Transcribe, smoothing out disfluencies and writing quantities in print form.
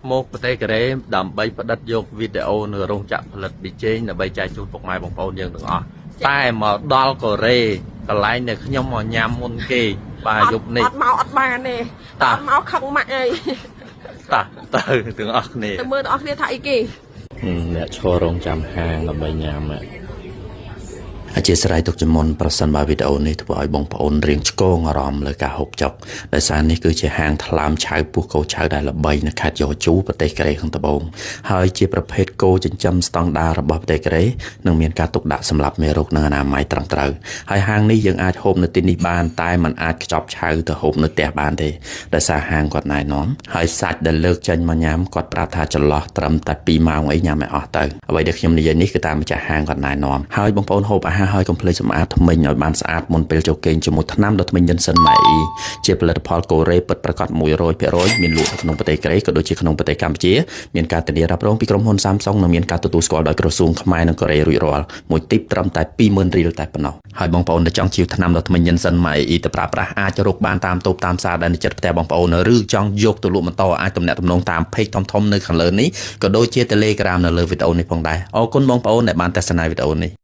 មកប្រទេសកូរ៉េដើម្បីផ្ដិតយកវីដេអូនៅរោងចក្រផលិតប៊ីចេងដើម្បីចែកជូនពុកម៉ែបងប្អូនយើងទាំងអស់តែមកដល់កូរ៉េកន្លែងនៅខ្ញុំមកញ៉ាំមុនគេបាទយប់នេះអត់មកអត់បានទេអត់មកខឹងម៉ាក់អីតាទៅទាំងអស់គ្នាទៅមើលទាំងអស់គ្នាថាអីគេអ្នកឈររងចាំហាងដើម្បីញ៉ាំអធិស្ឋានទុកចំមុនប្រសិនបើវីដេអូនេះធ្វើឲ្យបងប្អូនរៀងឆ្កងអារម្មណ៍លើការហូបចុកដោយសារនេះគឺជាហាងថ្លើមឆៅពោះគោឆៅដែលល្បីនៅខេត្តយ៉ូជូប្រទេសកូរ៉េខាងត្បូងហើយជាប្រភេទគោចិញ្ចឹមស្តង់ដាររបស់ប្រទេសកូរ៉េនឹងមានការទុកដាក់សម្រាប់មេរោគនិងអនាម័យត្រឹមត្រូវហើយហាងនេះយើងអាចហូបនៅទីនេះបានតែมันអាចខ្ចប់ឆៅទៅហូបនៅផ្ទះបានទេដោយសារហាងគាត់ណែនាំហើយសាច់ដែលលើកចេញមកញ៉ាំគាត់ប្រាប់ថាចន្លោះត្រឹមតែ2ម៉ោងអីញ៉ាំឲ្យអស់ទៅអ្វីដែលខ្ញុំនិយាយនេះគឺតាមម្ចាស់ហាងគាត់ណែនាំហើយបងប្អូនហូបអាហារហើយកុំភ្លេចសម្អាតថ្មិញឲ្យបានស្អាតមុនពេលចូលគេងជាមួយថ្នាំដុសធ្មេញយិនសិនម៉ៃអ៊ីជាផលិតផលកូរ៉េពិតប្រាកដ 100% មានលក់នៅក្នុងប្រទេសកូរ៉េក៏ដូចជាក្នុងប្រទេសកម្ពុជាមានការធានារ៉ាប់រងពីក្រុមហ៊ុន Samsung និងមានការទទួលស្គាល់ដោយក្រសួងខ្មែរនិងកូរ៉េរួចរាល់មួយទីបត្រឹមតែ 20,000 រៀលតែប៉ុណ្ណោះហើយបងប្អូនដែលចង់ជៀវថ្នាំដុសធ្មេញយិនសិនម៉ៃអ៊ីទៅប្រើប្រាស់អាចរកបានតាមតូបតាមផ្សារដែលនៅជិតផ្ទះបងប្អូនឬចង់យកទៅលក់បន្តអាចទំនាក់ទំនងតាម page ធំៗនៅខាងលើនេះក៏ដូចជា Telegram នៅលើវីដេអូនេះផងដែរអរគុណបងប្អូនដែលបានទស្សនាវីដេអូនេះ